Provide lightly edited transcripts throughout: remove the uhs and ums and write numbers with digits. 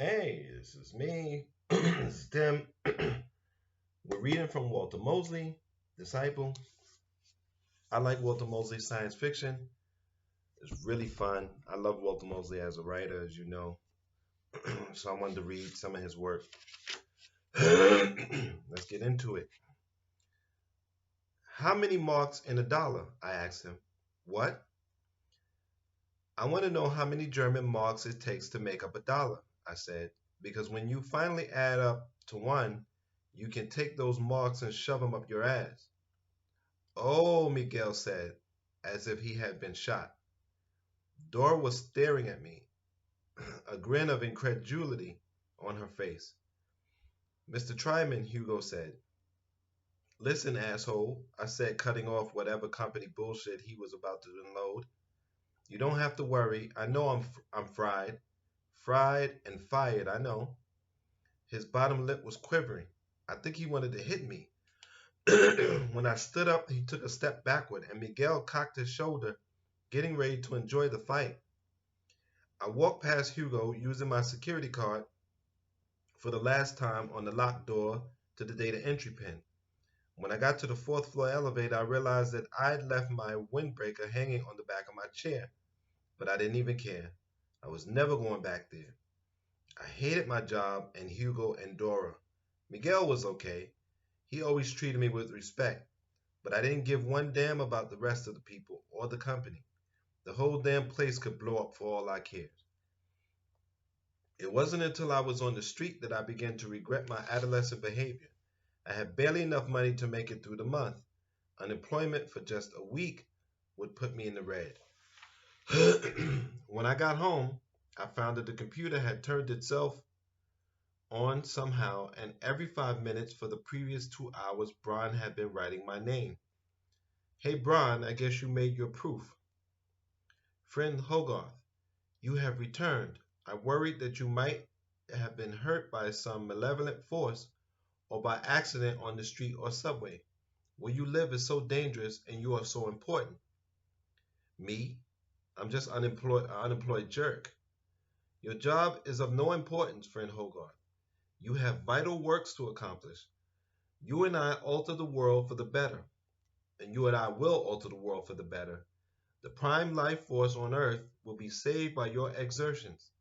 Hey, this is me. This is Tim. We're reading from Walter Mosley, Disciple. I like Walter Mosley's science fiction. It's really fun. I love Walter Mosley as a writer, as you know. So I wanted to read some of his work. Let's get into it. How many marks in a dollar? I asked him. What? I want to know how many German marks it takes to make up a dollar, I said, because when you finally add up to one, you can take those marks and shove them up your ass. Oh, Miguel said, as if he had been shot. Dora was staring at me, a grin of incredulity on her face. Mr. Tryman, Hugo said. Listen, asshole, I said, cutting off whatever company bullshit he was about to unload. You don't have to worry. I know I'm fried. Fried and fired, I know. His bottom lip was quivering. I think he wanted to hit me. When I stood up, he took a step backward, and Miguel cocked his shoulder, getting ready to enjoy the fight. I walked past Hugo using my security card for the last time on the locked door to the data entry pin. When I got to the fourth floor elevator, I realized that I'd left my windbreaker hanging on the back of my chair, but I didn't even care. I was never going back there. I hated my job and Hugo and Dora. Miguel was okay. He always treated me with respect, but I didn't give one damn about the rest of the people or the company. The whole damn place could blow up for all I cared. It wasn't until I was on the street that I began to regret my adolescent behavior. I had barely enough money to make it through the month. Unemployment for just a week would put me in the red. When I got home, I found that the computer had turned itself on somehow, and every 5 minutes for the previous 2 hours, Bron had been writing my name. Hey, Bron, I guess you made your proof. Friend Hogarth, you have returned. I worried that you might have been hurt by some malevolent force or by accident on the street or subway. Where you live is so dangerous and you are so important. Me? I'm just an unemployed jerk. Your job is of no importance, friend Hogarth. You have vital works to accomplish. You and I alter the world for the better, and you and I will alter the world for the better. The prime life force on Earth will be saved by your exertions.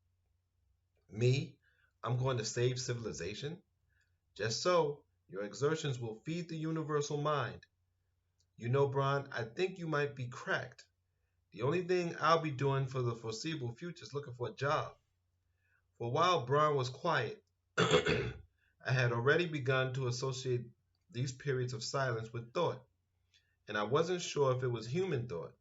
Me, I'm going to save civilization? Just so, your exertions will feed the universal mind. You know, Bron, I think you might be cracked. The only thing I'll be doing for the foreseeable future is looking for a job. For a while, Bron was quiet. I had already begun to associate these periods of silence with thought, and I wasn't sure if it was human thought.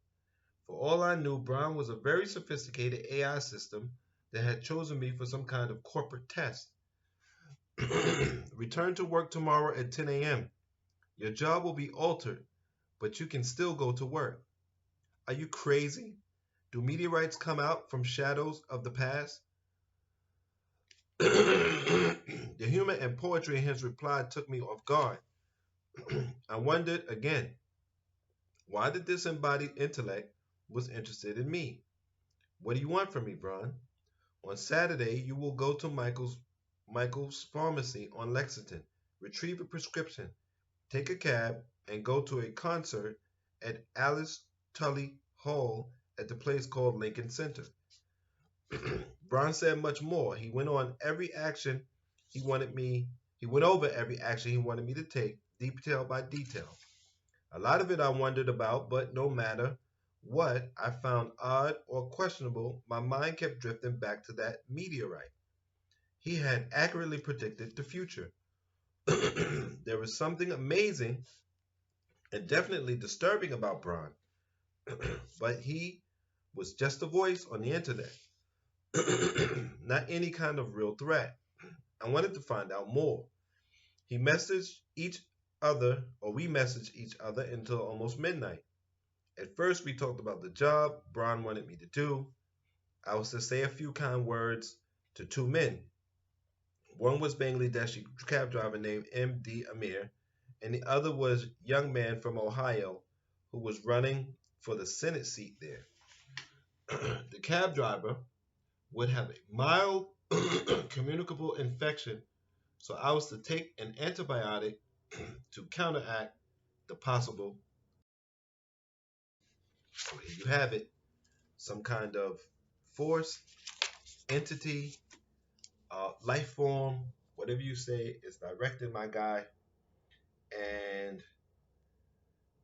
For all I knew, Bron was a very sophisticated AI system that had chosen me for some kind of corporate test. Return to work tomorrow at 10 a.m. Your job will be altered, but you can still go to work. Are you crazy? Do meteorites come out from shadows of the past? The humor and poetry in his reply took me off guard. I wondered again why the disembodied intellect was interested in me. What do you want from me, Bron? On Saturday, you will go to Michael's pharmacy on Lexington, retrieve a prescription, take a cab, and go to a concert at Alice Tully Hall at the place called Lincoln Center. Bron said much more. He went over every action he wanted me to take, detail by detail. A lot of it I wondered about, but no matter what I found odd or questionable, my mind kept drifting back to that meteorite. He had accurately predicted the future. There was something amazing and definitely disturbing about Bron, but he was just a voice on the internet, not any kind of real threat. I wanted to find out more. We messaged each other until almost midnight. At first, we talked about the job Bron wanted me to do. I was to say a few kind words to two men. One was Bangladeshi cab driver named M.D. Amir, and the other was a young man from Ohio who was running for the Senate seat there. The cab driver would have a mild communicable infection. So I was to take an antibiotic to counteract the possible. So here you have it, some kind of force, entity, life form, whatever you say, is directing my guy. And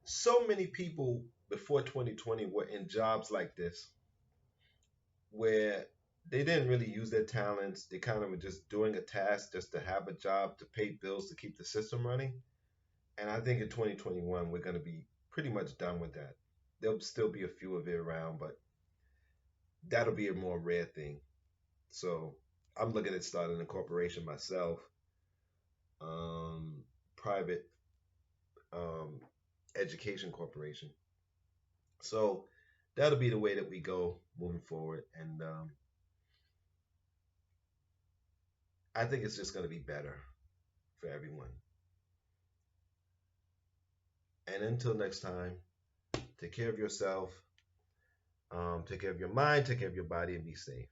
so many people before 2020 were in jobs like this where they didn't really use their talents. They kind of were just doing a task just to have a job, to pay bills, to keep the system running. And I think in 2021, we're going to be pretty much done with that. There'll still be a few of it around, but that'll be a more rare thing. So I'm looking at starting a corporation myself, private um, education corporation. So that'll be the way that we go moving forward. And I think it's just going to be better for everyone. And until next time, take care of yourself, take care of your mind, take care of your body, and be safe.